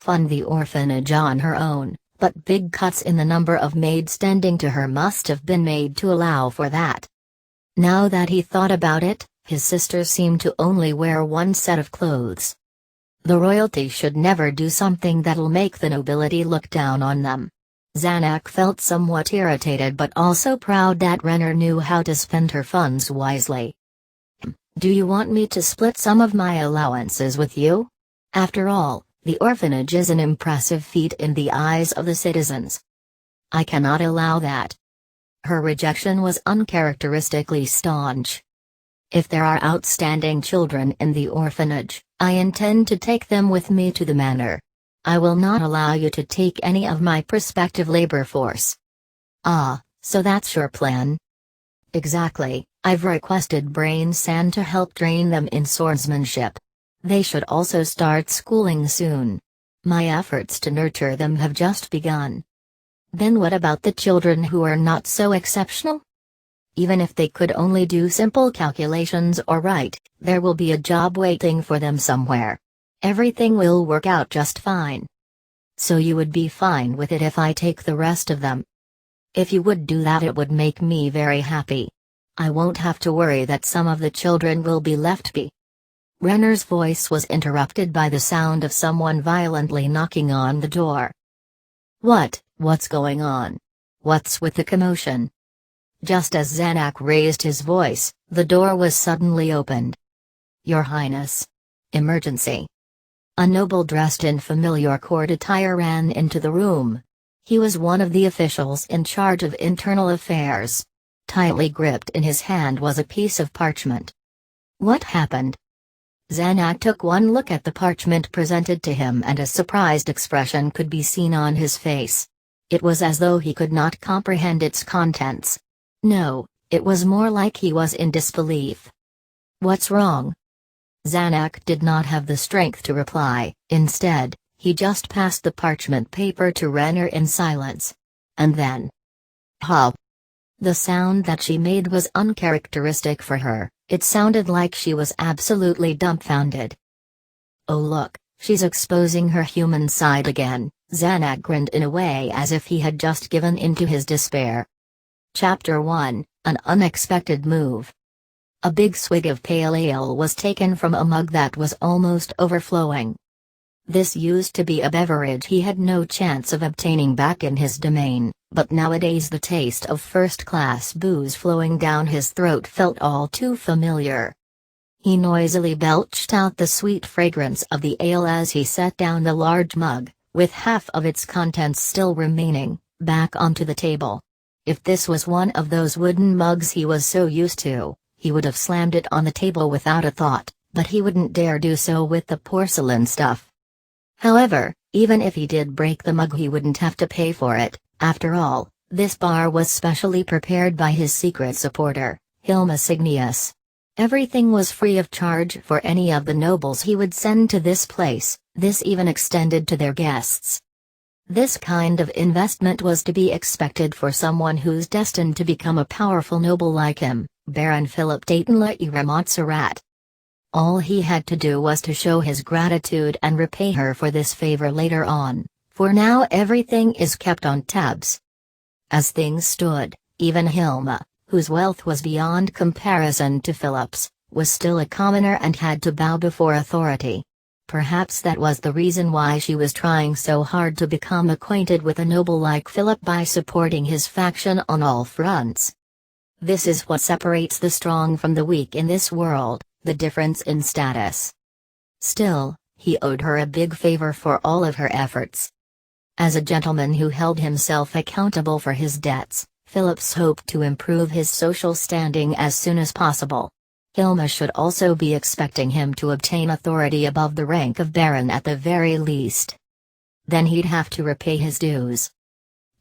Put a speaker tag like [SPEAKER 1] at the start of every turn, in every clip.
[SPEAKER 1] fund the orphanage on her own, but big cuts in the number of maids tending to her must have been made to allow for that. Now that he thought about it, his sisters seemed to only wear one set of clothes. The royalty should never do something that'll make the nobility look down on them. Zanuck felt somewhat irritated but also proud that Renner knew how to spend her funds wisely. Do you want me to split some of my allowances with you? After all, the orphanage is an impressive feat in the eyes of the citizens. I cannot allow that. Her rejection was uncharacteristically staunch. If there are outstanding children in the orphanage, I intend to take them with me to the manor. I will not allow you to take any of my prospective labor force. Ah, so that's your plan? Exactly. I've requested Brain Sand to help train them in swordsmanship. They should also start schooling soon. My efforts to nurture them have just begun. Then what about the children who are not so exceptional? Even if they could only do simple calculations or write, there will be a job waiting for them somewhere. Everything will work out just fine. So you would be fine with it if I take the rest of them? If you would do that, it would make me very happy. I won't have to worry that some of the children will be left be. Renner's voice was interrupted by the sound of someone violently knocking on the door. What's going on? What's with the commotion? Just as Zanuck raised his voice, the door was suddenly opened. Your Highness. Emergency. A noble dressed in familiar court attire ran into the room. He was one of the officials in charge of internal affairs. Tightly gripped in his hand was a piece of parchment. What happened? Zanuck took one look at the parchment presented to him and a surprised expression could be seen on his face. It was as though he could not comprehend its contents. No, it was more like he was in disbelief. What's wrong? Zanuck did not have the strength to reply. Instead, he just passed the parchment paper to Renner in silence. And then, "Huh." The sound that she made was uncharacteristic for her. It sounded like she was absolutely dumbfounded. Oh look, she's exposing her human side again. Zanuck grinned in a way as if he had just given in to his despair. Chapter 1, An Unexpected Move. A big swig of pale ale was taken from a mug that was almost overflowing. This used to be a beverage he had no chance of obtaining back in his domain, but nowadays the taste of first-class booze flowing down his throat felt all too familiar. He noisily belched out the sweet fragrance of the ale as he set down the large mug, with half of its contents still remaining, back onto the table. If this was one of those wooden mugs he was so used to, he would have slammed it on the table without a thought, but he wouldn't dare do so with the porcelain stuff. However, even if he did break the mug he wouldn't have to pay for it. After all, this bar was specially prepared by his secret supporter, Hilma Signius. Everything was free of charge for any of the nobles he would send to this place, this even extended to their guests. This kind of investment was to be expected for someone who's destined to become a powerful noble like him, Baron Philip Daytonla Montserrat. All he had to do was to show his gratitude and repay her for this favor later on. For now everything is kept on tabs. As things stood, even Hilma, whose wealth was beyond comparison to Philip's, was still a commoner and had to bow before authority. Perhaps that was the reason why she was trying so hard to become acquainted with a noble like Philip by supporting his faction on all fronts. This is what separates the strong from the weak in this world, the difference in status. Still, he owed her a big favor for all of her efforts. As a gentleman who held himself accountable for his debts, Phillips hoped to improve his social standing as soon as possible. Hilma should also be expecting him to obtain authority above the rank of baron at the very least. Then he'd have to repay his dues.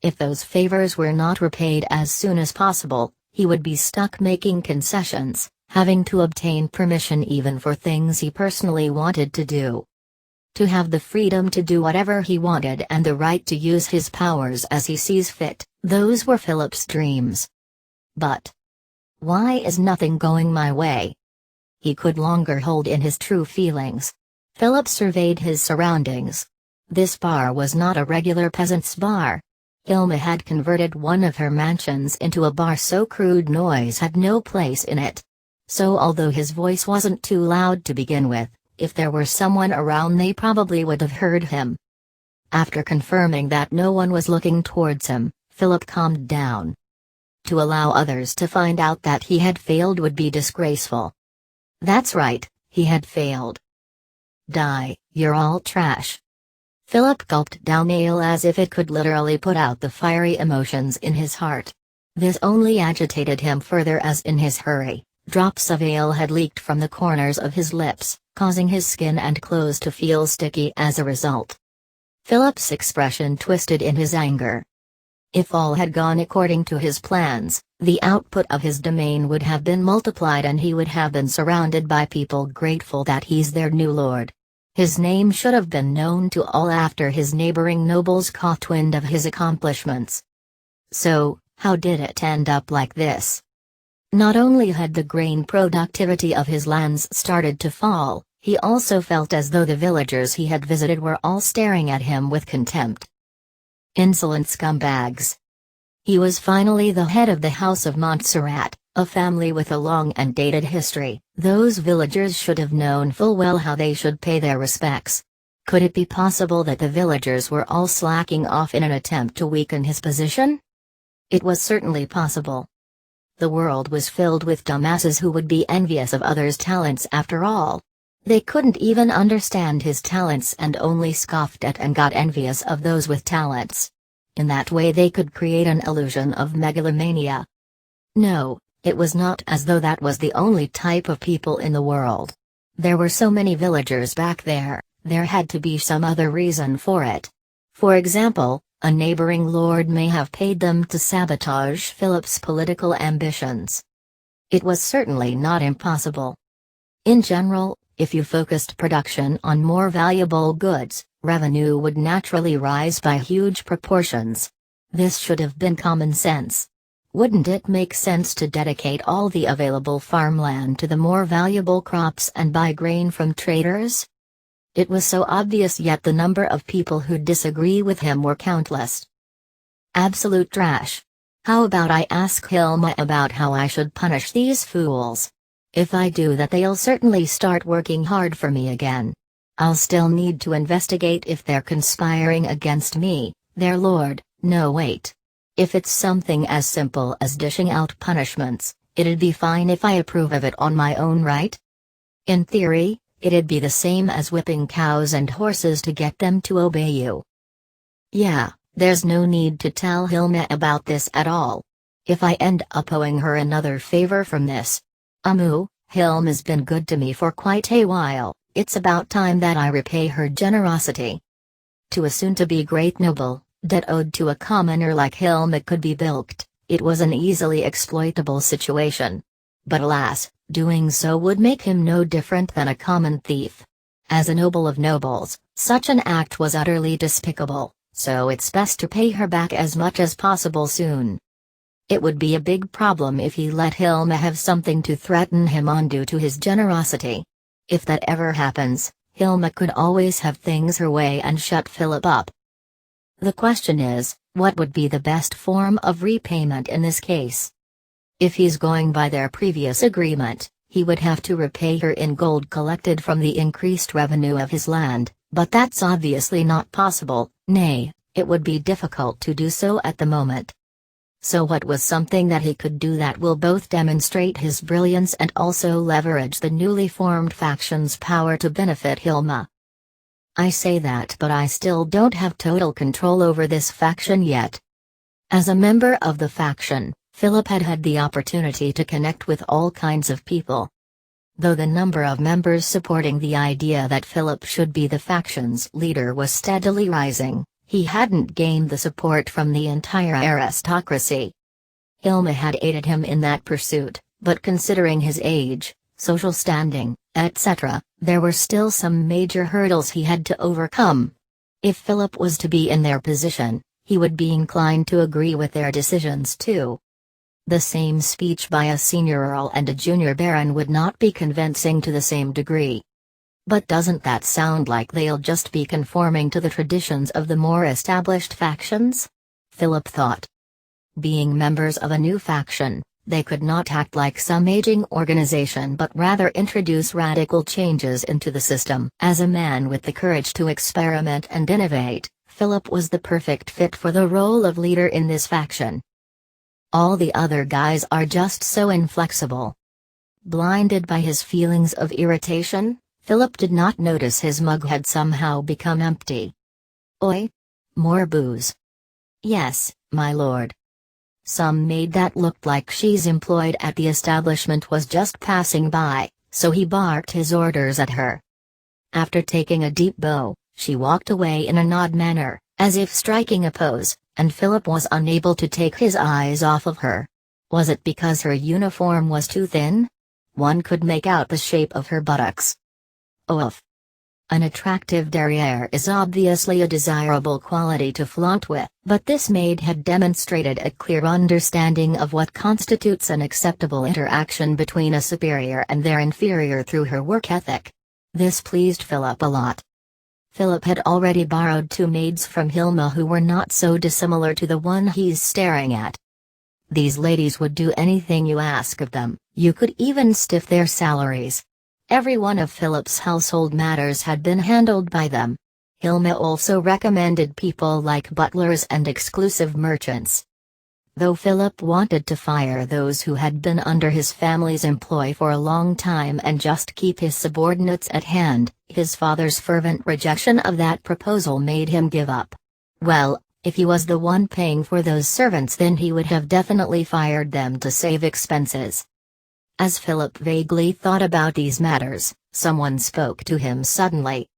[SPEAKER 1] If those favors were not repaid as soon as possible, he would be stuck making concessions, having to obtain permission even for things he personally wanted to do. To have the freedom to do whatever he wanted and the right to use his powers as he sees fit, those were Philip's dreams. But why is nothing going my way? He could longer hold in his true feelings. Philip surveyed his surroundings. This bar was not a regular peasant's bar. Hilma had converted one of her mansions into a bar so crude noise had no place in it. So although his voice wasn't too loud to begin with, if there were someone around they probably would have heard him. After confirming that no one was looking towards him, Philip calmed down. To allow others to find out that he had failed would be disgraceful. That's right, he had failed. Die, you're all trash. Philip gulped down ale as if it could literally put out the fiery emotions in his heart. This only agitated him further as in his hurry, drops of ale had leaked from the corners of his lips, causing his skin and clothes to feel sticky as a result. Philip's expression twisted in his anger. If all had gone according to his plans, the output of his domain would have been multiplied and he would have been surrounded by people grateful that he's their new lord. His name should have been known to all after his neighboring nobles caught wind of his accomplishments. So, how did it end up like this? Not only had the grain productivity of his lands started to fall, he also felt as though the villagers he had visited were all staring at him with contempt. Insolent scumbags. He was finally the head of the House of Montserrat, a family with a long and dated history. Those villagers should have known full well how they should pay their respects. Could it be possible that the villagers were all slacking off in an attempt to weaken his position? It was certainly possible. The world was filled with dumbasses who would be envious of others' talents after all. They couldn't even understand his talents and only scoffed at and got envious of those with talents. In that way they could create an illusion of megalomania. No, it was not as though that was the only type of people in the world. There were so many villagers back there had to be some other reason for it. For example, a neighboring lord may have paid them to sabotage Philip's political ambitions. It was certainly not impossible. In general, if you focused production on more valuable goods, revenue would naturally rise by huge proportions. This should have been common sense. Wouldn't it make sense to dedicate all the available farmland to the more valuable crops and buy grain from traders? It was so obvious, yet the number of people who disagree with him were countless. Absolute trash. How about I ask Hilma about how I should punish these fools? If I do that they'll certainly start working hard for me again. I'll still need to investigate if they're conspiring against me, their lord. No, wait. If it's something as simple as dishing out punishments, it'd be fine if I approve of it on my own right? In theory, it'd be the same as whipping cows and horses to get them to obey you. Yeah, there's no need to tell Hilma about this at all. If I end up owing her another favor from this. Hilma's been good to me for quite a while, it's about time that I repay her generosity. To a soon-to-be great noble, debt owed to a commoner like Hilma could be bilked. It was an easily exploitable situation. But alas, doing so would make him no different than a common thief. As a noble of nobles, such an act was utterly despicable, so it's best to pay her back as much as possible soon. It would be a big problem if he let Hilma have something to threaten him on due to his generosity. If that ever happens, Hilma could always have things her way and shut Philip up. The question is, what would be the best form of repayment in this case? If he's going by their previous agreement, he would have to repay her in gold collected from the increased revenue of his land, but that's obviously not possible. Nay, it would be difficult to do so at the moment. So what was something that he could do that will both demonstrate his brilliance and also leverage the newly formed faction's power to benefit Hilma? I say that, but I still don't have total control over this faction yet. As a member of the faction, Philip had had the opportunity to connect with all kinds of people. Though the number of members supporting the idea that Philip should be the faction's leader was steadily rising, he hadn't gained the support from the entire aristocracy. Hilma had aided him in that pursuit, but considering his age, social standing, etc., there were still some major hurdles he had to overcome. If Philip was to be in their position, he would be inclined to agree with their decisions too. The same speech by a senior earl and a junior baron would not be convincing to the same degree. But doesn't that sound like they'll just be conforming to the traditions of the more established factions? Philip thought. Being members of a new faction, they could not act like some aging organization but rather introduce radical changes into the system. As a man with the courage to experiment and innovate, Philip was the perfect fit for the role of leader in this faction. All the other guys are just so inflexible. Blinded by his feelings of irritation, Philip did not notice his mug had somehow become empty. Oi? More booze. Yes, my lord. Some maid that looked like she's employed at the establishment was just passing by, so he barked his orders at her. After taking a deep bow, she walked away in an odd manner, as if striking a pose, and Philip was unable to take his eyes off of her. Was it because her uniform was too thin? One could make out the shape of her buttocks. Oof. An attractive derriere is obviously a desirable quality to flaunt with, but this maid had demonstrated a clear understanding of what constitutes an acceptable interaction between a superior and their inferior through her work ethic. This pleased Philip a lot. Philip had already borrowed 2 maids from Hilma who were not so dissimilar to the one he's staring at. These ladies would do anything you ask of them, you could even stiff their salaries. Every one of Philip's household matters had been handled by them. Hilma also recommended people like butlers and exclusive merchants. Though Philip wanted to fire those who had been under his family's employ for a long time and just keep his subordinates at hand, his father's fervent rejection of that proposal made him give up. Well, if he was the one paying for those servants, then he would have definitely fired them to save expenses. As Philip vaguely thought about these matters, someone spoke to him suddenly.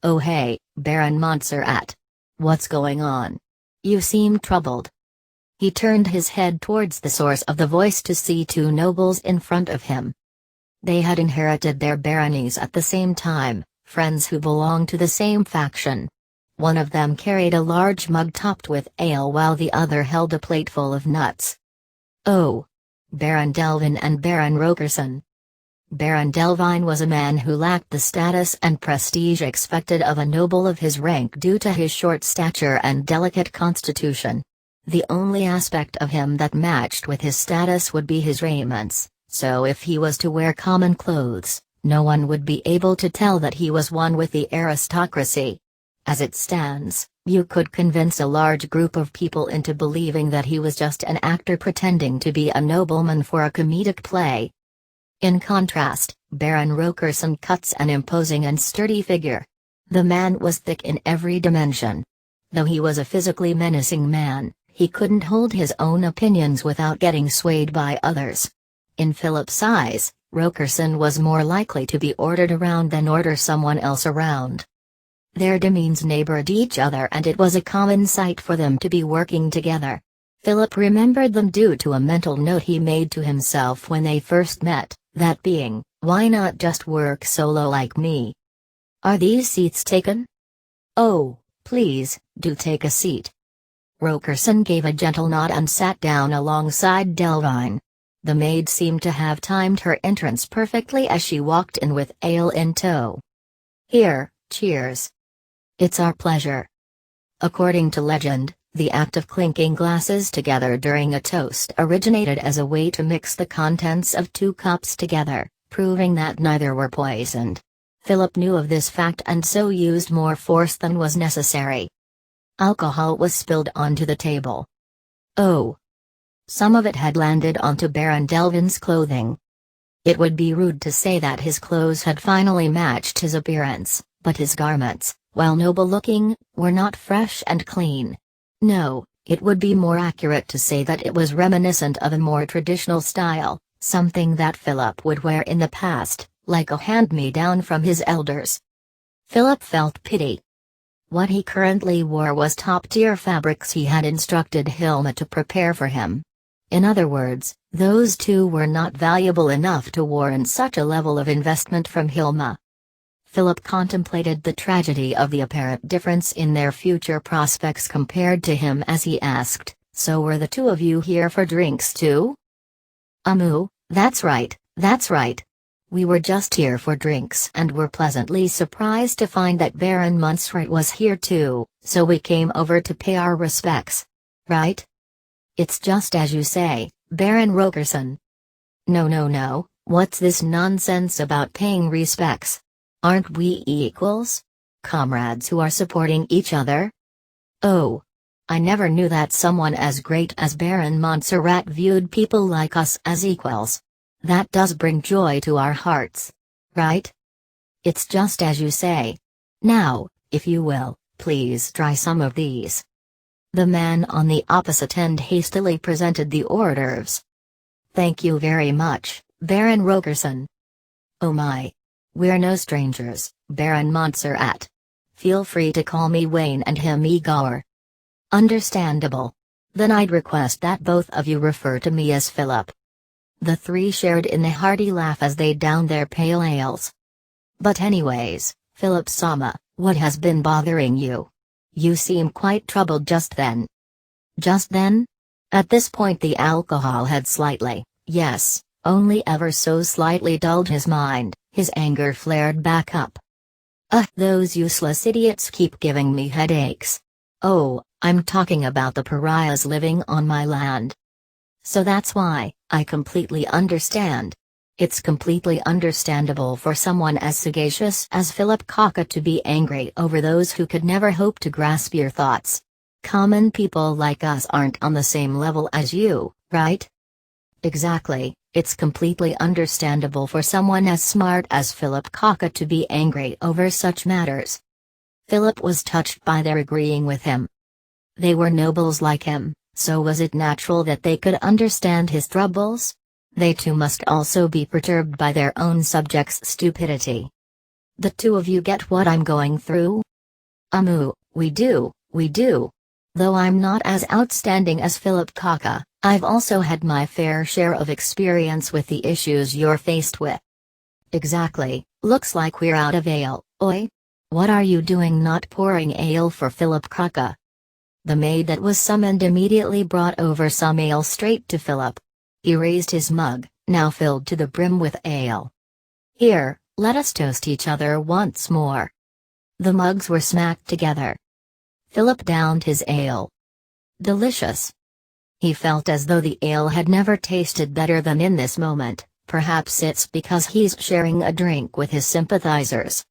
[SPEAKER 1] "Oh hey, Baron Montserrat. What's going on? You seem troubled." He turned his head towards the source of the voice to see 2 nobles in front of him. They had inherited their baronies at the same time, friends who belonged to the same faction. One of them carried a large mug topped with ale while the other held a plate full of nuts. "Oh. Baron Delvin and Baron Rokerson." Baron Delvin was a man who lacked the status and prestige expected of a noble of his rank due to his short stature and delicate constitution. The only aspect of him that matched with his status would be his raiments, so if he was to wear common clothes, no one would be able to tell that he was one with the aristocracy. As it stands, you could convince a large group of people into believing that he was just an actor pretending to be a nobleman for a comedic play. In contrast, Baron Rokerson cuts an imposing and sturdy figure. The man was thick in every dimension. Though he was a physically menacing man, he couldn't hold his own opinions without getting swayed by others. In Philip's eyes, Rokerson was more likely to be ordered around than order someone else around. Their demeans neighbored each other and it was a common sight for them to be working together. Philip remembered them due to a mental note he made to himself when they first met, that being, "Why not just work solo like me? Are these seats taken? Oh, please, do take a seat." Rokerson gave a gentle nod and sat down alongside Delvin. The maid seemed to have timed her entrance perfectly as she walked in with ale in tow. "Here, cheers." "It's our pleasure." According to legend, the act of clinking glasses together during a toast originated as a way to mix the contents of 2 cups together, proving that neither were poisoned. Philip knew of this fact and so used more force than was necessary. Alcohol was spilled onto the table. Oh. Some of it had landed onto Baron Delvin's clothing. It would be rude to say that his clothes had finally matched his appearance, but his garments, while noble-looking, were not fresh and clean. No, it would be more accurate to say that it was reminiscent of a more traditional style, something that Philip would wear in the past, like a hand-me-down from his elders. Philip felt pity. What he currently wore was top-tier fabrics he had instructed Hilma to prepare for him. In other words, those 2 were not valuable enough to warrant such a level of investment from Hilma. Philip contemplated the tragedy of the apparent difference in their future prospects compared to him as he asked, "So were the 2 of you here for drinks too?" That's right, that's right. We were just here for drinks and were pleasantly surprised to find that Baron Munstrat was here too, so we came over to pay our respects. Right? It's just as you say, Baron Rogerson. No, what's this nonsense about paying respects? Aren't we equals? Comrades who are supporting each other? Oh. I never knew that someone as great as Baron Montserrat viewed people like us as equals. That does bring joy to our hearts. Right? It's just as you say. Now, if you will, please try some of these. The man on the opposite end hastily presented the hors d'oeuvres. Thank you very much, Baron Rogerson. Oh my. We're no strangers, Baron Montserrat. Feel free to call me Wayne and him Igor. Understandable. Then I'd request that both of you refer to me as Philip. The three shared in a hearty laugh as they downed their pale ales. But anyways, Philip Sama, what has been bothering you? You seem quite troubled just then. Just then? At this point the alcohol had slightly, yes, only ever so slightly dulled his mind. His anger flared back up. Those useless idiots keep giving me headaches. Oh, I'm talking about the pariahs living on my land. So that's why, I completely understand. It's completely understandable for someone as sagacious as Philip Kaka to be angry over those who could never hope to grasp your thoughts. Common people like us aren't on the same level as you, right? Exactly, it's completely understandable for someone as smart as Philip Kaka to be angry over such matters. Philip was touched by their agreeing with him. They were nobles like him, so was it natural that they could understand his troubles? They too must also be perturbed by their own subjects' stupidity. The two of you get what I'm going through? We do. Though I'm not as outstanding as Philip Kaka, I've also had my fair share of experience with the issues you're faced with. Exactly, looks like we're out of ale, oi? What are you doing not pouring ale for Philip Kaka? The maid that was summoned immediately brought over some ale straight to Philip. He raised his mug, now filled to the brim with ale. Here, let us toast each other once more. The mugs were smacked together. Philip downed his ale. Delicious. He felt as though the ale had never tasted better than in this moment. Perhaps it's because he's sharing a drink with his sympathizers.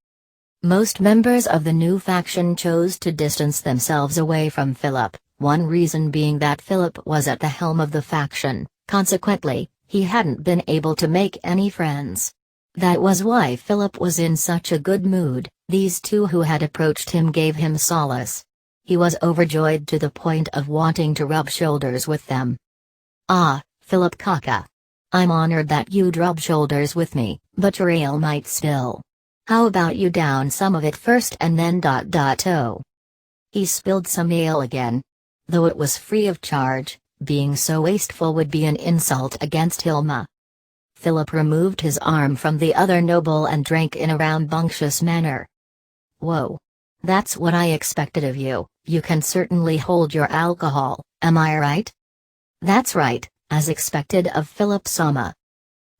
[SPEAKER 1] Most members of the new faction chose to distance themselves away from Philip, one reason being that Philip was at the helm of the faction, consequently, he hadn't been able to make any friends. That was why Philip was in such a good mood. These two who had approached him gave him solace. He was overjoyed to the point of wanting to rub shoulders with them. Ah, Philip Kaka. I'm honored that you'd rub shoulders with me, but your ale might spill. How about you down some of it first and then ... Oh. He spilled some ale again. Though it was free of charge, being so wasteful would be an insult against Hilma. Philip removed his arm from the other noble and drank in a rambunctious manner. Whoa. That's what I expected of you. You can certainly hold your alcohol, am I right? That's right, as expected of Philip Sama.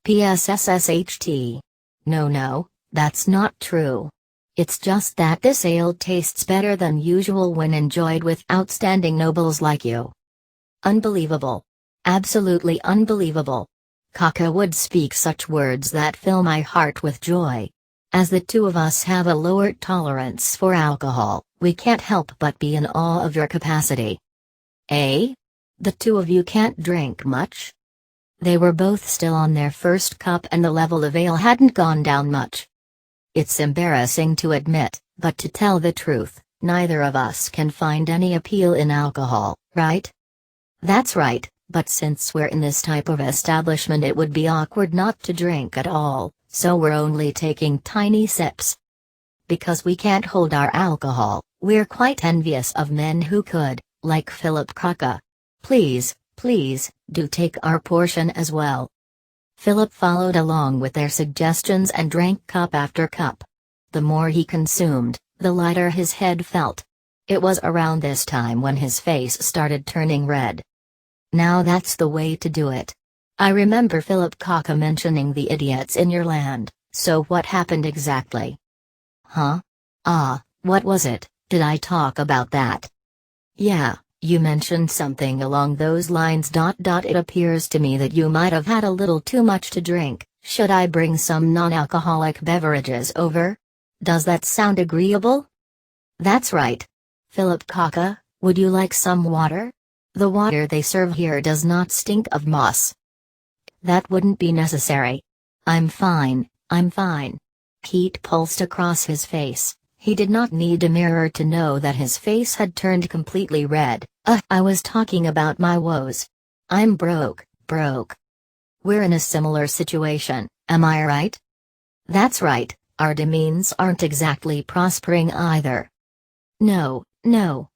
[SPEAKER 1] PSSSHT. No, that's not true. It's just that this ale tastes better than usual when enjoyed with outstanding nobles like you. Unbelievable. Absolutely unbelievable. Kaka would speak such words that fill my heart with joy. As the two of us have a lower tolerance for alcohol, we can't help but be in awe of your capacity. Eh? The two of you can't drink much? They were both still on their first cup and the level of ale hadn't gone down much. It's embarrassing to admit, but to tell the truth, neither of us can find any appeal in alcohol, right? That's right, but since we're in this type of establishment it would be awkward not to drink at all, so we're only taking tiny sips. Because we can't hold our alcohol, we're quite envious of men who could, like Philip Kaka. Please, do take our portion as well. Philip followed along with their suggestions and drank cup after cup. The more he consumed, the lighter his head felt. It was around this time when his face started turning red. Now that's the way to do it. I remember Philip Kaka mentioning the idiots in your land. So what happened exactly? Huh? Ah, what was it? Did I talk about that? Yeah, you mentioned something along those lines. It appears to me that you might have had a little too much to drink. Should I bring some non-alcoholic beverages over? Does that sound agreeable? That's right. Philip Kaka, would you like some water? The water they serve here does not stink of moss. That wouldn't be necessary. I'm fine, I'm fine. Heat pulsed across his face. He did not need a mirror to know that his face had turned completely red. I was talking about my woes. I'm broke. We're in a similar situation, am I right? That's right, our demesnes aren't exactly prospering either. No,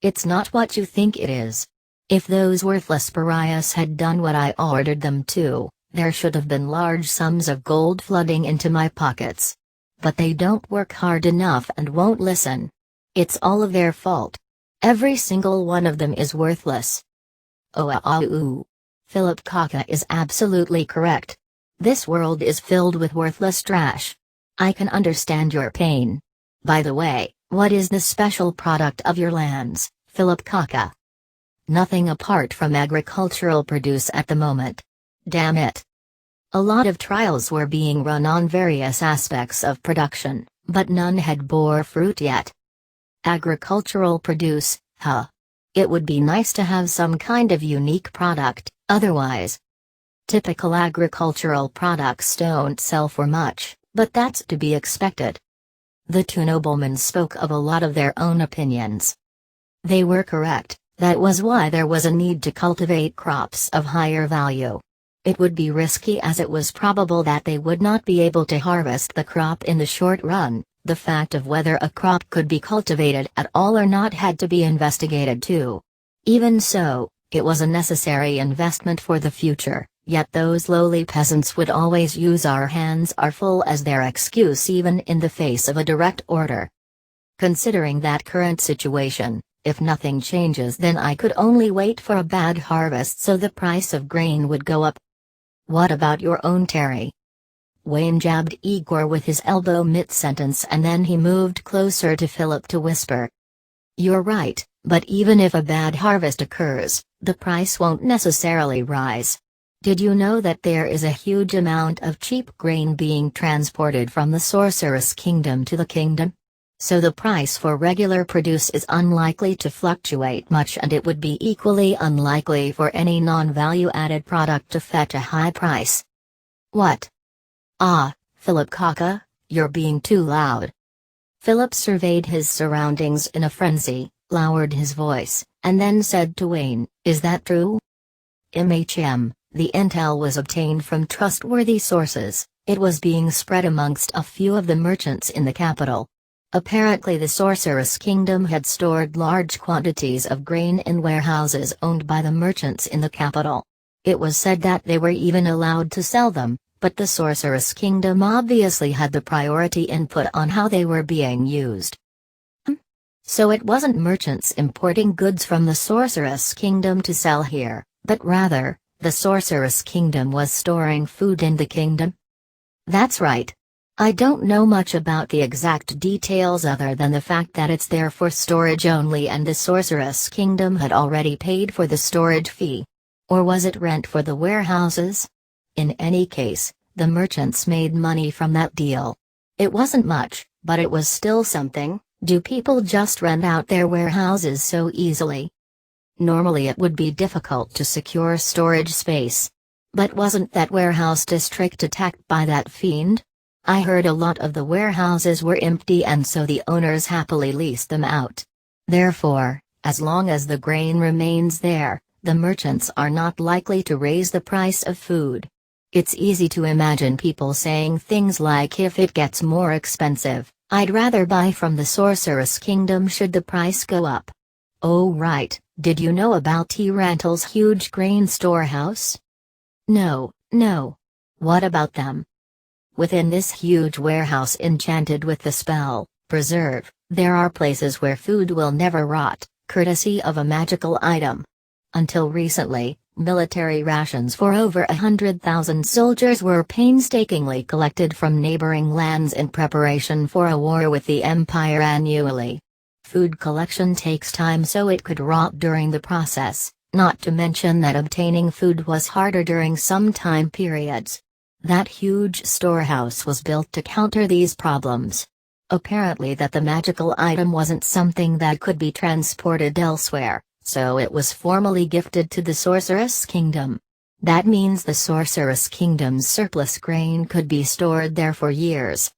[SPEAKER 1] it's not what you think it is. If those worthless pariahs had done what I ordered them to, there should have been large sums of gold flooding into my pockets. But they don't work hard enough and won't listen. It's all of their fault. Every single one of them is worthless. Philip Kaka is absolutely correct. This world is filled with worthless trash. I can understand your pain. By the way, what is the special product of your lands, Philip Kaka? Nothing apart from agricultural produce at the moment. Damn it. A lot of trials were being run on various aspects of production, but none had bore fruit yet. Agricultural produce, huh? It would be nice to have some kind of unique product, otherwise. Typical agricultural products don't sell for much, but that's to be expected. The two noblemen spoke of a lot of their own opinions. They were correct, that was why there was a need to cultivate crops of higher value. It would be risky as it was probable that they would not be able to harvest the crop in the short run. The fact of whether a crop could be cultivated at all or not had to be investigated too. Even so, it was a necessary investment for the future, yet those lowly peasants would always use "our hands are full" as their excuse even in the face of a direct order. Considering that current situation, if nothing changes, then I could only wait for a bad harvest so the price of grain would go up. What about your own Terry? Wayne jabbed Igor with his elbow mid-sentence and then he moved closer to Philip to whisper. You're right, but even if a bad harvest occurs, the price won't necessarily rise. Did you know that there is a huge amount of cheap grain being transported from the Sorceress Kingdom to the kingdom? So the price for regular produce is unlikely to fluctuate much, and it would be equally unlikely for any non-value-added product to fetch a high price. What? Philip Kaka, you're being too loud. Philip surveyed his surroundings in a frenzy, lowered his voice, and then said to Wayne, Is that true? The intel was obtained from trustworthy sources. It was being spread amongst a few of the merchants in the capital. Apparently the Sorceress Kingdom had stored large quantities of grain in warehouses owned by the merchants in the capital. It was said that they were even allowed to sell them, but the Sorceress Kingdom obviously had the priority input on how they were being used. So it wasn't merchants importing goods from the Sorceress Kingdom to sell here, but rather, the Sorceress Kingdom was storing food in the kingdom? That's right. I don't know much about the exact details other than the fact that it's there for storage only and the Sorceress Kingdom had already paid for the storage fee. Or was it rent for the warehouses? In any case, the merchants made money from that deal. It wasn't much, but it was still something. Do people just rent out their warehouses so easily? Normally it would be difficult to secure storage space. But wasn't that warehouse district attacked by that fiend? I heard a lot of the warehouses were empty and so the owners happily leased them out. Therefore, as long as the grain remains there, the merchants are not likely to raise the price of food. It's easy to imagine people saying things like, if it gets more expensive, I'd rather buy from the Sorceress Kingdom should the price go up. Oh right, did you know about Tyrantal's huge grain storehouse? No. What about them? Within this huge warehouse enchanted with the spell, preserve, there are places where food will never rot, courtesy of a magical item. Until recently, Military rations for over 100,000 soldiers were painstakingly collected from neighboring lands in preparation for a war with the Empire annually. Food collection takes time, so it could rot during the process, not to mention that obtaining food was harder during some time periods. That huge storehouse was built to counter these problems. Apparently that the magical item wasn't something that could be transported elsewhere, so it was formally gifted to the Sorceress Kingdom. That means the Sorceress Kingdom's surplus grain could be stored there for years.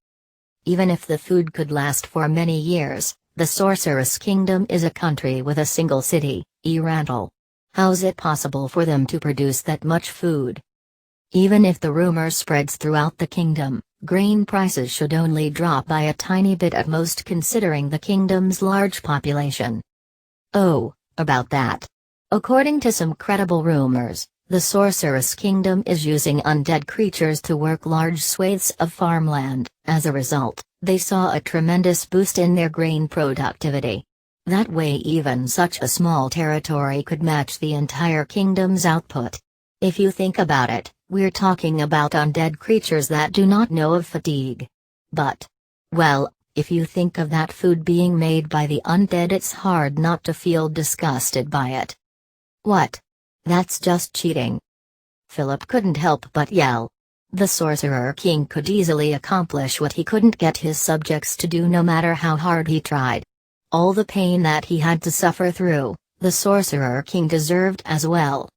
[SPEAKER 1] Even if the food could last for many years, the Sorceress Kingdom is a country with a single city, Erantal. How's it possible for them to produce that much food? Even if the rumor spreads throughout the kingdom, grain prices should only drop by a tiny bit at most, considering the kingdom's large population. Oh, about that. According to some credible rumors, the Sorceress Kingdom is using undead creatures to work large swathes of farmland. As a result, they saw a tremendous boost in their grain productivity. That way even such a small territory could match the entire kingdom's output. If you think about it, we're talking about undead creatures that do not know of fatigue. But, well, if you think of that food being made by the undead, it's hard not to feel disgusted by it. What? That's just cheating. Philip couldn't help but yell. The Sorcerer King could easily accomplish what he couldn't get his subjects to do, no matter how hard he tried. All the pain that he had to suffer through, the Sorcerer King deserved as well.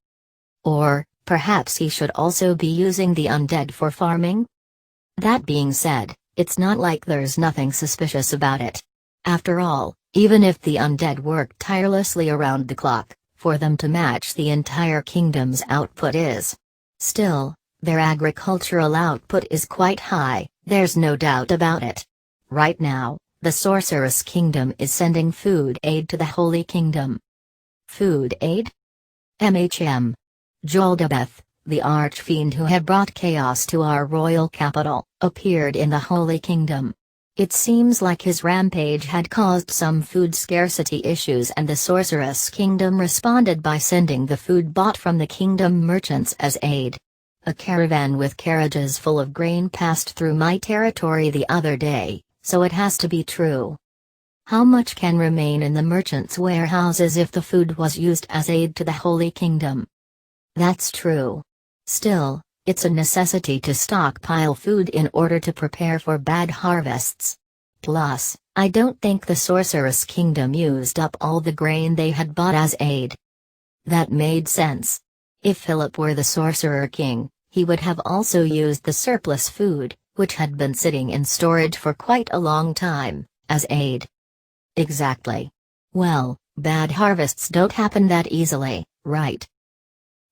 [SPEAKER 1] Or, perhaps he should also be using the undead for farming? That being said, it's not like there's nothing suspicious about it. After all, even if the undead worked tirelessly around the clock, for them to match the entire kingdom's output is. Still, their agricultural output is quite high, there's no doubt about it. Right now, the Sorceress Kingdom is sending food aid to the Holy Kingdom. Food aid? Joldabeth, the archfiend who had brought chaos to our royal capital, appeared in the Holy Kingdom. It seems like his rampage had caused some food scarcity issues, and the Sorceress Kingdom responded by sending the food bought from the kingdom merchants as aid. A caravan with carriages full of grain passed through my territory the other day, so it has to be true. How much can remain in the merchants' warehouses if the food was used as aid to the Holy Kingdom? That's true. Still, it's a necessity to stockpile food in order to prepare for bad harvests. Plus, I don't think the Sorceress Kingdom used up all the grain they had bought as aid. That made sense. If Philip were the Sorcerer King, he would have also used the surplus food, which had been sitting in storage for quite a long time, as aid. Exactly. Well, bad harvests don't happen that easily, right?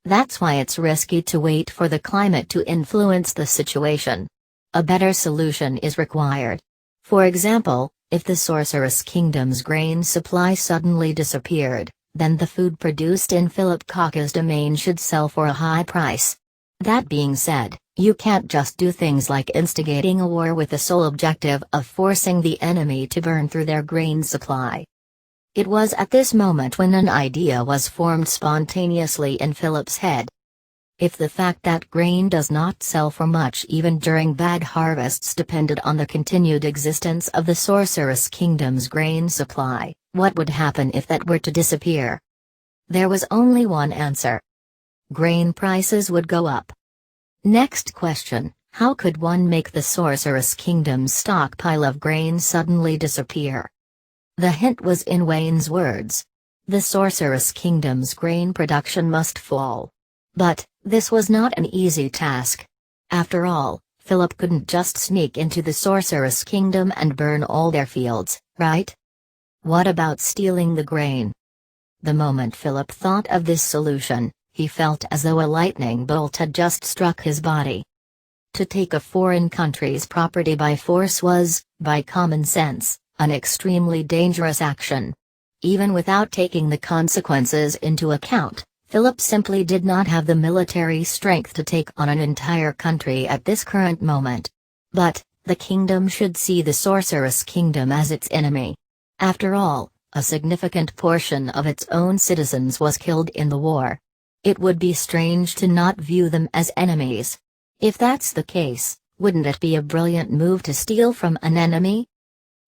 [SPEAKER 1] That's why it's risky to wait for the climate to influence the situation. A better solution is required. For example, if the Sorceress Kingdom's grain supply suddenly disappeared, then the food produced in Philip Kaka's domain should sell for a high price. That being said, you can't just do things like instigating a war with the sole objective of forcing the enemy to burn through their grain supply. It was at this moment when an idea was formed spontaneously in Philip's head. If the fact that grain does not sell for much even during bad harvests depended on the continued existence of the Sorceress Kingdom's grain supply, what would happen if that were to disappear? There was only one answer. Grain prices would go up. Next question, how could one make the Sorceress Kingdom's stockpile of grain suddenly disappear? The hint was in Wayne's words. The Sorceress Kingdom's grain production must fall. But, this was not an easy task. After all, Philip couldn't just sneak into the Sorceress Kingdom and burn all their fields, right? What about stealing the grain? The moment Philip thought of this solution, he felt as though a lightning bolt had just struck his body. To take a foreign country's property by force was, by common sense, an extremely dangerous action. Even without taking the consequences into account, Philip simply did not have the military strength to take on an entire country at this current moment. But, the kingdom should see the Sorceress Kingdom as its enemy. After all, a significant portion of its own citizens was killed in the war. It would be strange to not view them as enemies. If that's the case, wouldn't it be a brilliant move to steal from an enemy?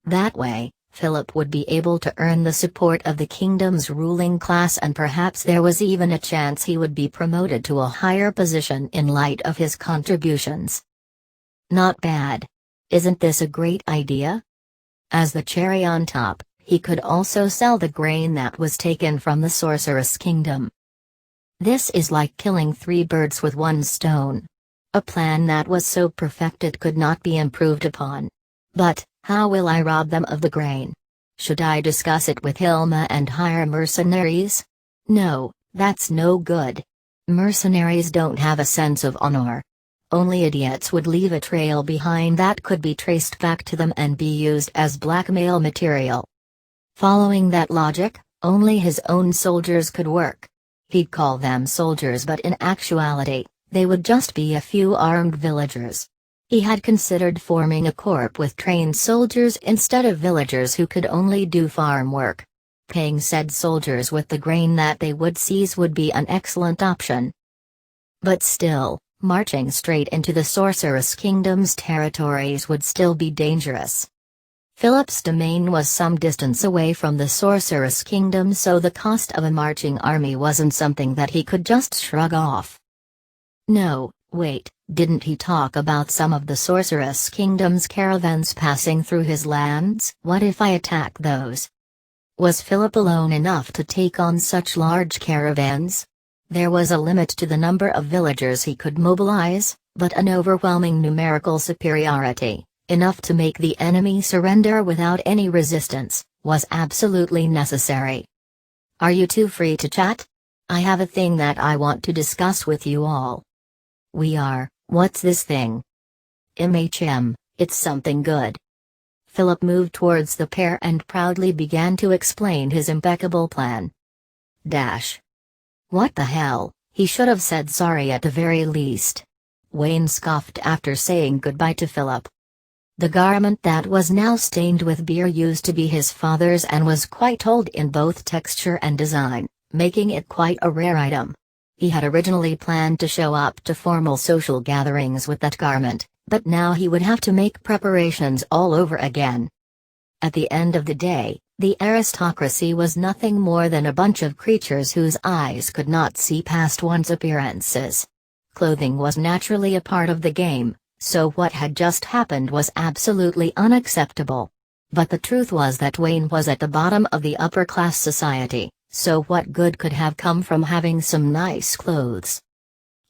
[SPEAKER 1] That way, Philip would be able to earn the support of the kingdom's ruling class, and perhaps there was even a chance he would be promoted to a higher position in light of his contributions. Not bad. Isn't this a great idea? As the cherry on top, he could also sell the grain that was taken from the sorceress kingdom. This is like killing 3 birds with 1 stone. A plan that was so perfect it could not be improved upon. But, how will I rob them of the grain? Should I discuss it with Hilma and hire mercenaries? No, that's no good. Mercenaries don't have a sense of honor. Only idiots would leave a trail behind that could be traced back to them and be used as blackmail material. Following that logic, only his own soldiers could work. He'd call them soldiers, but in actuality, they would just be a few armed villagers. He had considered forming a corps with trained soldiers instead of villagers who could only do farm work. Paying said soldiers with the grain that they would seize would be an excellent option. But still, marching straight into the Sorceress Kingdom's territories would still be dangerous. Philip's domain was some distance away from the Sorceress Kingdom, so the cost of a marching army wasn't something that he could just shrug off. No, wait, didn't he talk about some of the Sorceress Kingdom's caravans passing through his lands? What if I attack those? Was Philip alone enough to take on such large caravans? There was a limit to the number of villagers he could mobilize, but an overwhelming numerical superiority, enough to make the enemy surrender without any resistance, was absolutely necessary. Are you two free to chat? I have a thing that I want to discuss with you all. We are. What's this thing? It's something good. Philip moved towards the pair and proudly began to explain his impeccable plan. What the hell, he should have said sorry at the very least. Wayne scoffed after saying goodbye to Philip. The garment that was now stained with beer used to be his father's and was quite old in both texture and design, making it quite a rare item. He had originally planned to show up to formal social gatherings with that garment, but now he would have to make preparations all over again. At the end of the day, the aristocracy was nothing more than a bunch of creatures whose eyes could not see past one's appearances. Clothing was naturally a part of the game, so what had just happened was absolutely unacceptable. But the truth was that Wayne was at the bottom of the upper-class society, so what good could have come from having some nice clothes?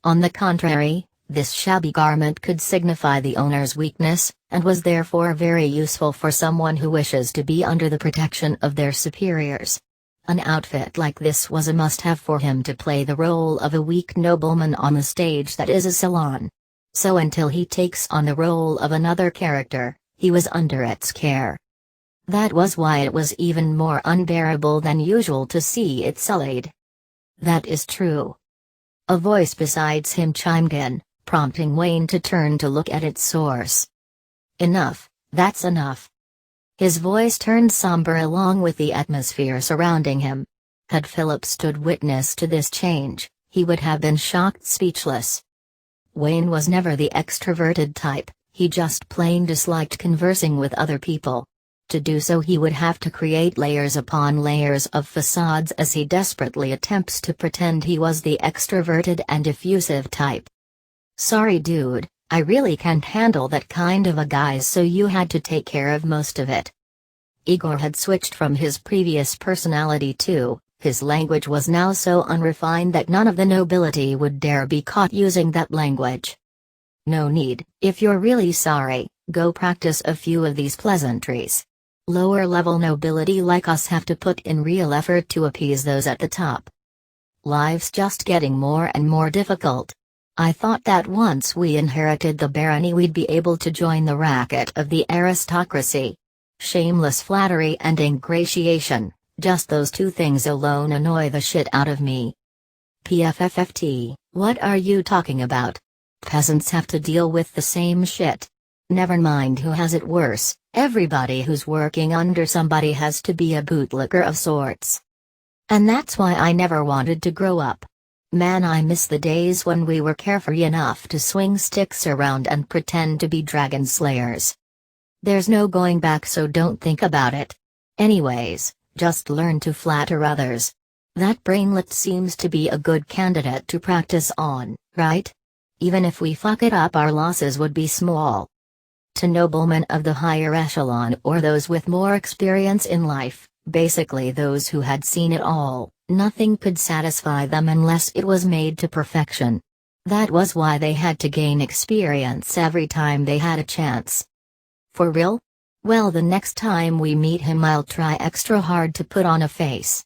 [SPEAKER 1] On the contrary, this shabby garment could signify the owner's weakness, and was therefore very useful for someone who wishes to be under the protection of their superiors. An outfit like this was a must-have for him to play the role of a weak nobleman on the stage that is a salon. So until he takes on the role of another character, he was under its care. That was why it was even more unbearable than usual to see it sullied. That is true. A voice besides him chimed in, prompting Wayne to turn to look at its source. Enough, that's enough. His voice turned somber along with the atmosphere surrounding him. Had Philip stood witness to this change, he would have been shocked speechless. Wayne was never the extroverted type, he just plain disliked conversing with other people. To do so he would have to create layers upon layers of facades as he desperately attempts to pretend he was the extroverted and effusive type. Sorry dude, I really can't handle that kind of a guise, so you had to take care of most of it. Igor had switched from his previous personality too. His language was now so unrefined that none of the nobility would dare be caught using that language. No need, if you're really sorry, go practice a few of these pleasantries. Lower-level nobility like us have to put in real effort to appease those at the top. Life's just getting more and more difficult. I thought that once we inherited the barony we'd be able to join the racket of the aristocracy. Shameless flattery and ingratiation, just those two things alone annoy the shit out of me. PFFFT, what are you talking about? Peasants have to deal with the same shit. Never mind who has it worse, everybody who's working under somebody has to be a bootlicker of sorts. And that's why I never wanted to grow up. Man, I miss the days when we were carefree enough to swing sticks around and pretend to be dragon slayers. There's no going back, so don't think about it. Anyways, just learn to flatter others. That brainlet seems to be a good candidate to practice on, right? Even if we fuck it up, our losses would be small. To noblemen of the higher echelon, or those with more experience in life, basically those who had seen it all, nothing could satisfy them unless it was made to perfection. That was why they had to gain experience every time they had a chance. For real? Well, the next time we meet him I'll try extra hard to put on a face.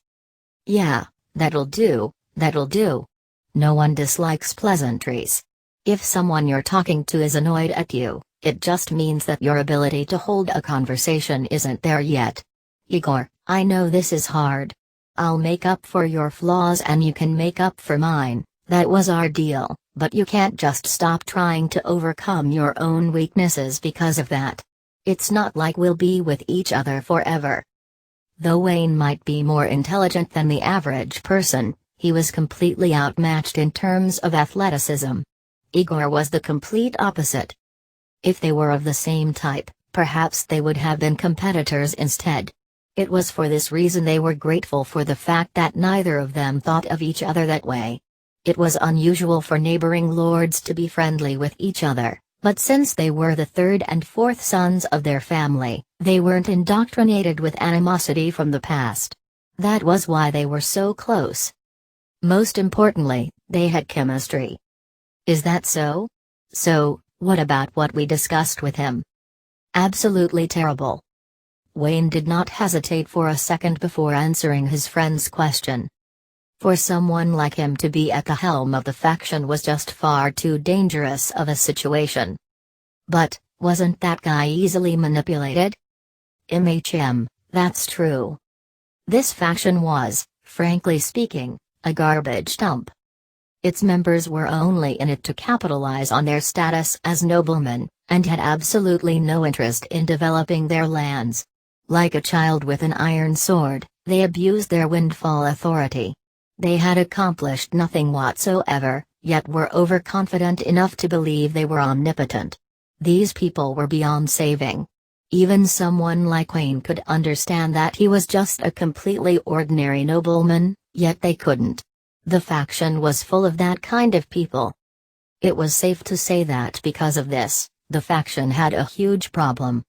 [SPEAKER 1] Yeah, that'll do, that'll do. No one dislikes pleasantries. If someone you're talking to is annoyed at you, it just means that your ability to hold a conversation isn't there yet. Igor, I know this is hard. I'll make up for your flaws and you can make up for mine. That was our deal, but you can't just stop trying to overcome your own weaknesses because of that. It's not like we'll be with each other forever. Though Wayne might be more intelligent than the average person, he was completely outmatched in terms of athleticism. Igor was the complete opposite. If they were of the same type, perhaps they would have been competitors instead. It was for this reason they were grateful for the fact that neither of them thought of each other that way. It was unusual for neighboring lords to be friendly with each other, but since they were the third and fourth sons of their family, they weren't indoctrinated with animosity from the past. That was why they were so close. Most importantly, they had chemistry. Is that so? So, what about what we discussed with him? Absolutely terrible. Wayne did not hesitate for a second before answering his friend's question. For someone like him to be at the helm of the faction was just far too dangerous of a situation. But, wasn't that guy easily manipulated? That's true. This faction was, frankly speaking, a garbage dump. Its members were only in it to capitalize on their status as noblemen, and had absolutely no interest in developing their lands. Like a child with an iron sword, they abused their windfall authority. They had accomplished nothing whatsoever, yet were overconfident enough to believe they were omnipotent. These people were beyond saving. Even someone like Wayne could understand that he was just a completely ordinary nobleman, yet they couldn't. The faction was full of that kind of people. It was safe to say that because of this, the faction had a huge problem.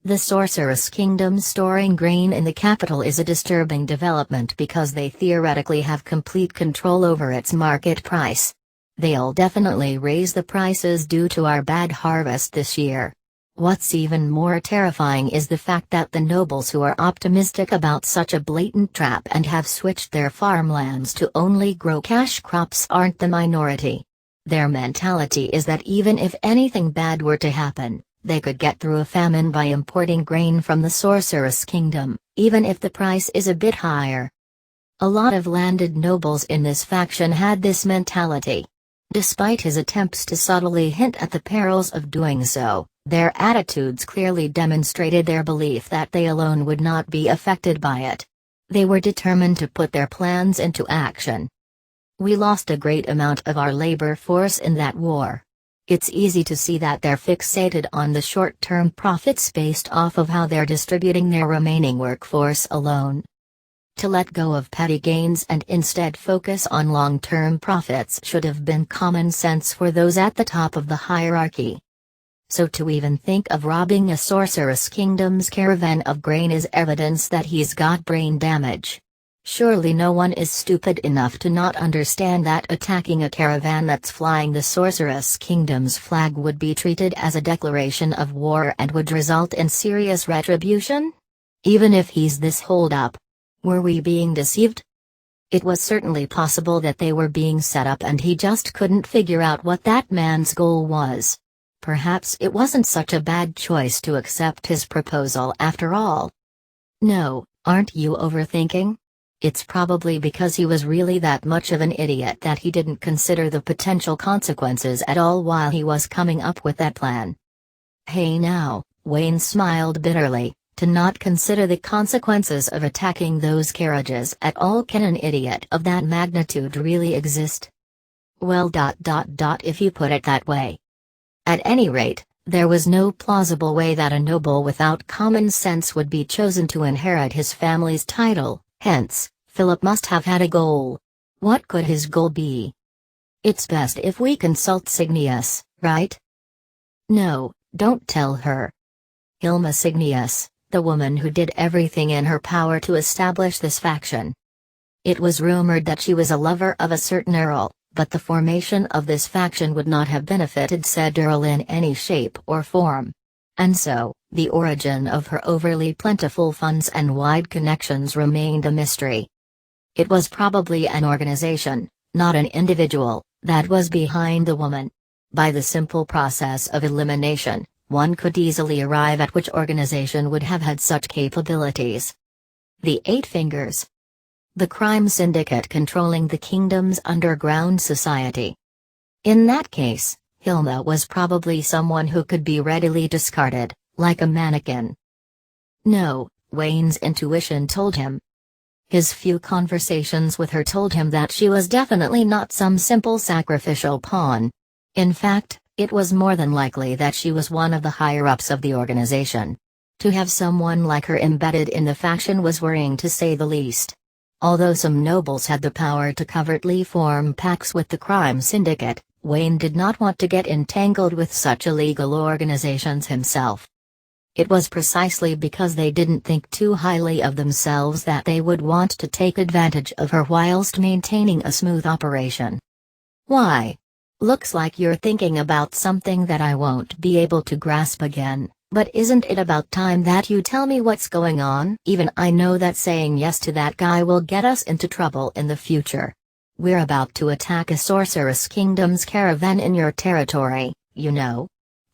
[SPEAKER 1] The Sorceress Kingdom storing grain in the capital is a disturbing development because they theoretically have complete control over its market price. They'll definitely raise the prices due to our bad harvest this year. What's even more terrifying is the fact that the nobles who are optimistic about such a blatant trap and have switched their farmlands to only grow cash crops aren't the minority. Their mentality is that even if anything bad were to happen, they could get through a famine by importing grain from the Sorceress Kingdom, even if the price is a bit higher. A lot of landed nobles in this faction had this mentality. Despite his attempts to subtly hint at the perils of doing so, their attitudes clearly demonstrated their belief that they alone would not be affected by it. They were determined to put their plans into action. We lost a great amount of our labor force in that war. It's easy to see that they're fixated on the short-term profits based off of how they're distributing their remaining workforce alone. To let go of petty gains and instead focus on long-term profits should have been common sense for those at the top of the hierarchy. So to even think of robbing a Sorceress Kingdom's caravan of grain is evidence that he's got brain damage. Surely no one is stupid enough to not understand that attacking a caravan that's flying the Sorceress Kingdom's flag would be treated as a declaration of war and would result in serious retribution? Even if he's this holdup. Were we being deceived? It was certainly possible that they were being set up and he just couldn't figure out what that man's goal was. Perhaps it wasn't such a bad choice to accept his proposal after all. No, aren't you overthinking? It's probably because he was really that much of an idiot that he didn't consider the potential consequences at all while he was coming up with that plan. Hey now, Wayne smiled bitterly, To not consider the consequences of attacking those carriages at all. Can an idiot of that magnitude really exist? Well, if you put it that way. At any rate, there was no plausible way that a noble without common sense would be chosen to inherit his family's title, hence, Philip must have had a goal. What could his goal be? It's best if we consult Signius, right? No, don't tell her. Hilma Signius, the woman who did everything in her power to establish this faction. It was rumored that she was a lover of a certain earl, but the formation of this faction would not have benefited said earl in any shape or form. And so, the origin of her overly plentiful funds and wide connections remained a mystery. It was probably an organization, not an individual, that was behind the woman. By the simple process of elimination, one could easily arrive at which organization would have had such capabilities. The Eight Fingers. The crime syndicate controlling the kingdom's underground society. In that case, Hilma was probably someone who could be readily discarded, like a mannequin. No, Wayne's intuition told him. His few conversations with her told him that she was definitely not some simple sacrificial pawn. In fact, it was more than likely that she was one of the higher-ups of the organization. To have someone like her embedded in the faction was worrying to say the least. Although some nobles had the power to covertly form pacts with the crime syndicate, Wayne did not want to get entangled with such illegal organizations himself. It was precisely because they didn't think too highly of themselves that they would want to take advantage of her whilst maintaining a smooth operation. Why? Looks like you're thinking about something that I won't be able to grasp again, but isn't it about time that you tell me what's going on? Even I know that saying yes to that guy will get us into trouble in the future. We're about to attack a sorceress kingdom's caravan in your territory, you know.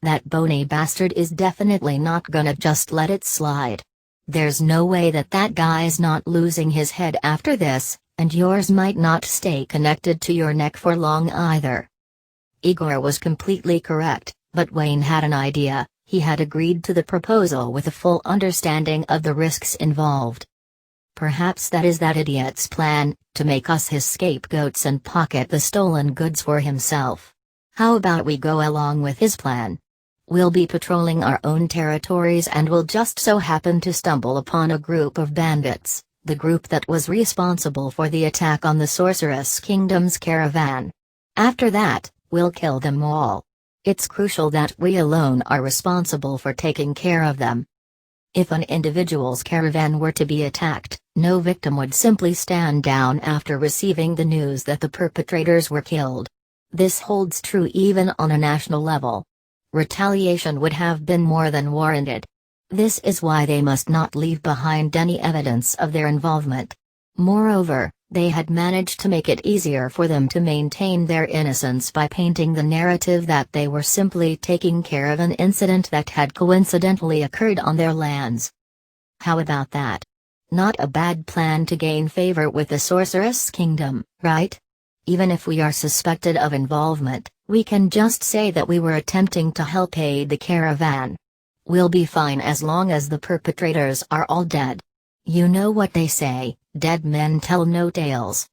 [SPEAKER 1] That bony bastard is definitely not gonna just let it slide. There's no way that that guy's not losing his head after this, and yours might not stay connected to your neck for long either. Igor was completely correct, but Wayne had an idea. He had agreed to the proposal with a full understanding of the risks involved. Perhaps that is that idiot's plan, to make us his scapegoats and pocket the stolen goods for himself. How about we go along with his plan? We'll be patrolling our own territories and will just so happen to stumble upon a group of bandits, the group that was responsible for the attack on the Sorceress Kingdom's caravan. After that, we'll kill them all. It's crucial that we alone are responsible for taking care of them. If an individual's caravan were to be attacked, no victim would simply stand down after receiving the news that the perpetrators were killed. This holds true even on a national level. Retaliation would have been more than warranted. This is why they must not leave behind any evidence of their involvement. Moreover, they had managed to make it easier for them to maintain their innocence by painting the narrative that they were simply taking care of an incident that had coincidentally occurred on their lands. How about that? Not a bad plan to gain favor with the Sorceress Kingdom, right? Even if we are suspected of involvement, we can just say that we were attempting to help aid the caravan. We'll be fine as long as the perpetrators are all dead. You know what they say, dead men tell no tales.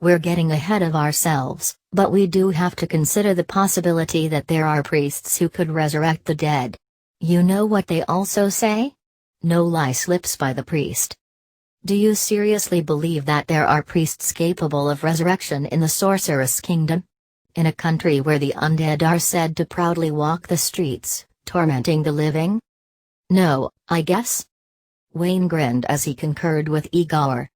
[SPEAKER 1] We're getting ahead of ourselves, but we do have to consider the possibility that there are priests who could resurrect the dead. You know what they also say? No lie slips by the priest. Do you seriously believe that there are priests capable of resurrection in the Sorceress Kingdom? In a country where the undead are said to proudly walk the streets, tormenting the living? No, I guess. Wayne grinned as he concurred with Igor.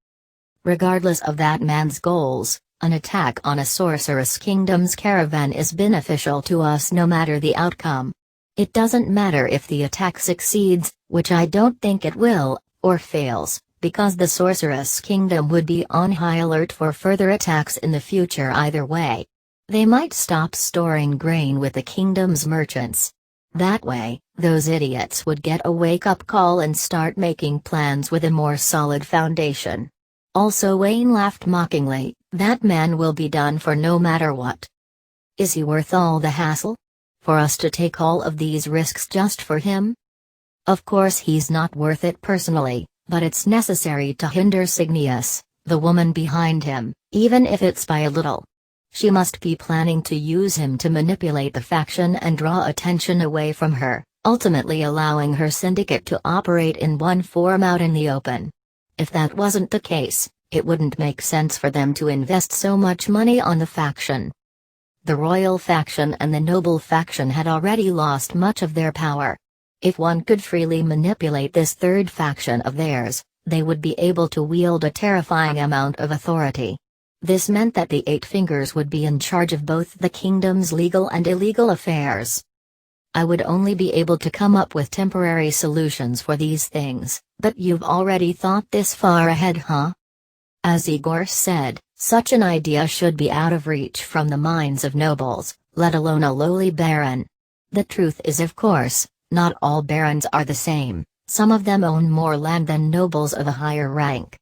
[SPEAKER 1] Regardless of that man's goals, an attack on a Sorceress Kingdom's caravan is beneficial to us no matter the outcome. It doesn't matter if the attack succeeds, which I don't think it will, or fails, because the Sorceress Kingdom would be on high alert for further attacks in the future either way. They might stop storing grain with the kingdom's merchants. That way, those idiots would get a wake-up call and start making plans with a more solid foundation. Also, Wayne laughed mockingly, that man will be done for no matter what. Is he worth all the hassle? For us to take all of these risks just for him? Of course he's not worth it personally, but it's necessary to hinder Signius, the woman behind him, even if it's by a little. She must be planning to use him to manipulate the faction and draw attention away from her, ultimately allowing her syndicate to operate in one form out in the open. If that wasn't the case, it wouldn't make sense for them to invest so much money on the faction. The royal faction and the noble faction had already lost much of their power. If one could freely manipulate this third faction of theirs, they would be able to wield a terrifying amount of authority. This meant that the Eight Fingers would be in charge of both the kingdom's legal and illegal affairs. I would only be able to come up with temporary solutions for these things, but you've already thought this far ahead, huh? As Igor said, such an idea should be out of reach from the minds of nobles, let alone a lowly baron. The truth is, of course, not all barons are the same, some of them own more land than nobles of a higher rank.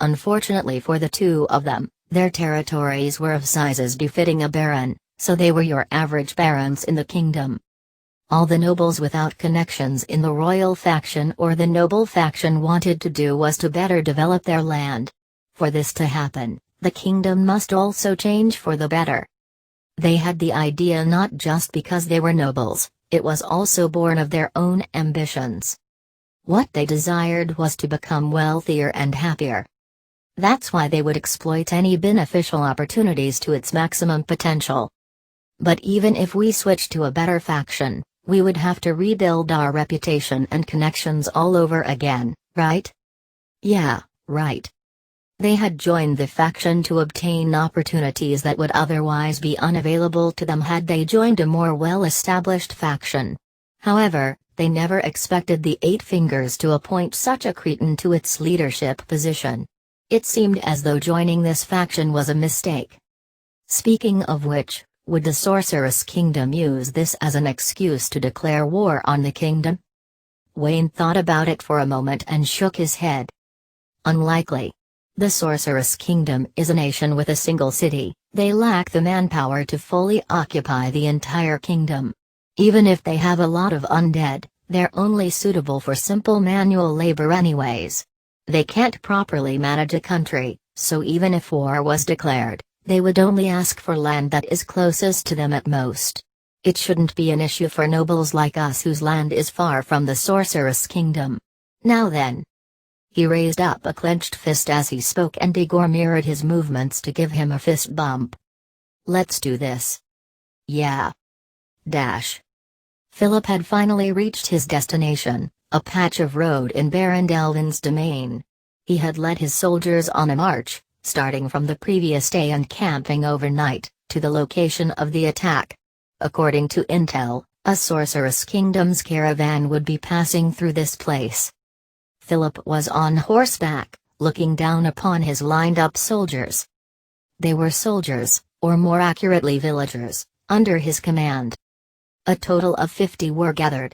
[SPEAKER 1] Unfortunately for the two of them, their territories were of sizes befitting a baron, so they were your average barons in the kingdom. All the nobles without connections in the royal faction or the noble faction wanted to do was to better develop their land. For this to happen, the kingdom must also change for the better. They had the idea not just because they were nobles, it was also born of their own ambitions. What they desired was to become wealthier and happier. That's why they would exploit any beneficial opportunities to its maximum potential. But even if we switch to a better faction, we would have to rebuild our reputation and connections all over again, right? Yeah, right. They had joined the faction to obtain opportunities that would otherwise be unavailable to them had they joined a more well-established faction. However, they never expected the Eight Fingers to appoint such a cretin to its leadership position. It seemed as though joining this faction was a mistake. Speaking of which, would the Sorceress Kingdom use this as an excuse to declare war on the kingdom? Wayne thought about it for a moment and shook his head. Unlikely. The Sorceress Kingdom is a nation with a single city. They lack the manpower to fully occupy the entire kingdom. Even if they have a lot of undead, they're only suitable for simple manual labor anyways. They can't properly manage a country, so even if war was declared, they would only ask for land that is closest to them at most. It shouldn't be an issue for nobles like us whose land is far from the Sorceress Kingdom. Now then. He raised up a clenched fist as he spoke and Igor mirrored his movements to give him a fist bump. Let's do this. Yeah. Dash. Philip had finally reached his destination, a patch of road in Baron Delvin's domain. He had led his soldiers on a march, starting from the previous day and camping overnight, to the location of the attack. According to intel, a Sorceress Kingdom's caravan would be passing through this place. Philip was on horseback, looking down upon his lined-up soldiers. They were soldiers, or more accurately villagers, under his command. A total of 50 were gathered.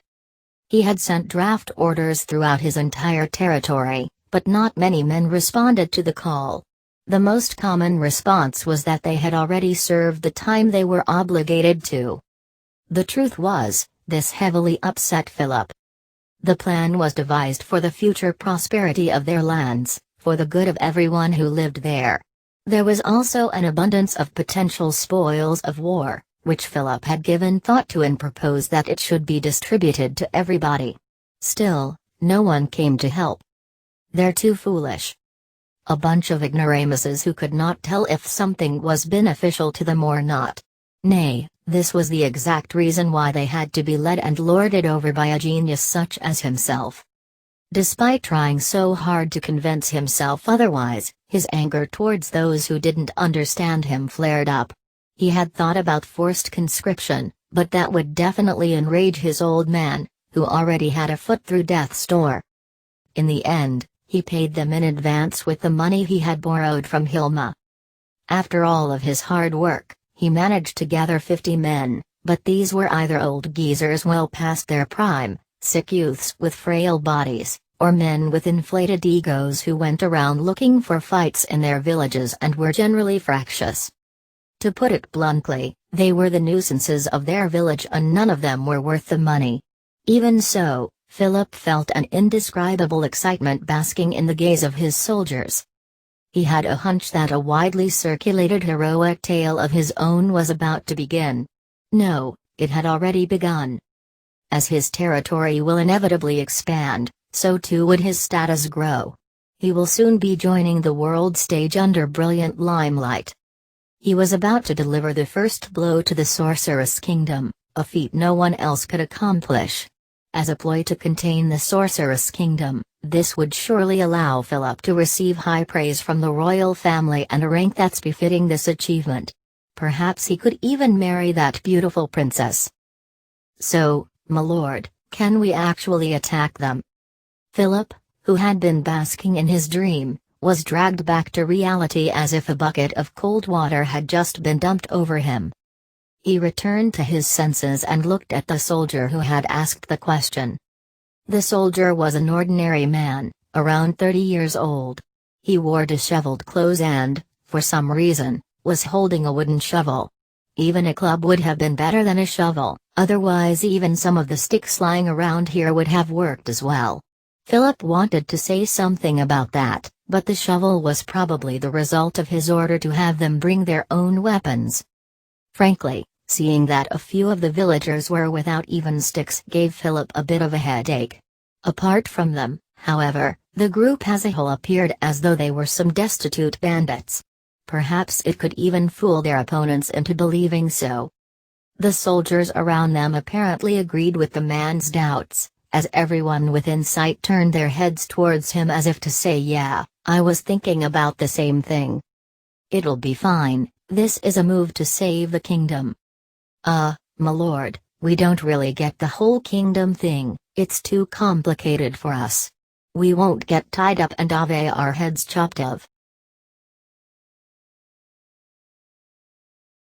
[SPEAKER 1] He had sent draft orders throughout his entire territory, but not many men responded to the call. The most common response was that they had already served the time they were obligated to. The truth was, this heavily upset Philip. The plan was devised for the future prosperity of their lands, for the good of everyone who lived there. There was also an abundance of potential spoils of war, which Philip had given thought to and proposed that it should be distributed to everybody. Still, no one came to help. They're too foolish. A bunch of ignoramuses who could not tell if something was beneficial to them or not. Nay, this was the exact reason why they had to be led and lorded over by a genius such as himself. Despite trying so hard to convince himself otherwise, his anger towards those who didn't understand him flared up. He had thought about forced conscription, but that would definitely enrage his old man, who already had a foot through death's door. In the end, he paid them in advance with the money he had borrowed from Hilma. After all of his hard work, he managed to gather 50 men, but these were either old geezers well past their prime, sick youths with frail bodies, or men with inflated egos who went around looking for fights in their villages and were generally fractious. To put it bluntly, they were the nuisances of their village and none of them were worth the money. Even so, Philip felt an indescribable excitement basking in the gaze of his soldiers. He had a hunch that a widely circulated heroic tale of his own was about to begin. No, it had already begun. As his territory will inevitably expand, so too would his status grow. He will soon be joining the world stage under brilliant limelight. He was about to deliver the first blow to the Sorceress Kingdom, a feat no one else could accomplish. As a ploy to contain the Sorceress Kingdom, this would surely allow Philip to receive high praise from the royal family and a rank that's befitting this achievement. Perhaps he could even marry that beautiful princess. So, my lord, can we actually attack them? Philip, who had been basking in his dream, was dragged back to reality as if a bucket of cold water had just been dumped over him. He returned to his senses and looked at the soldier who had asked the question. The soldier was an ordinary man, around 30 years old. He wore disheveled clothes and, for some reason, was holding a wooden shovel. Even a club would have been better than a shovel, otherwise even some of the sticks lying around here would have worked as well. Philip wanted to say something about that, but the shovel was probably the result of his order to have them bring their own weapons. Frankly, seeing that a few of the villagers were without even sticks gave Philip a bit of a headache. Apart from them, however, the group as a whole appeared as though they were some destitute bandits. Perhaps it could even fool their opponents into believing so. The soldiers around them apparently agreed with the man's doubts, as everyone within sight turned their heads towards him as if to say, "Yeah, I was thinking about the same thing. It'll be fine, this is a move to save the kingdom." My lord, we don't really get the whole kingdom thing, it's too complicated for us. We won't get tied up and have our heads chopped off.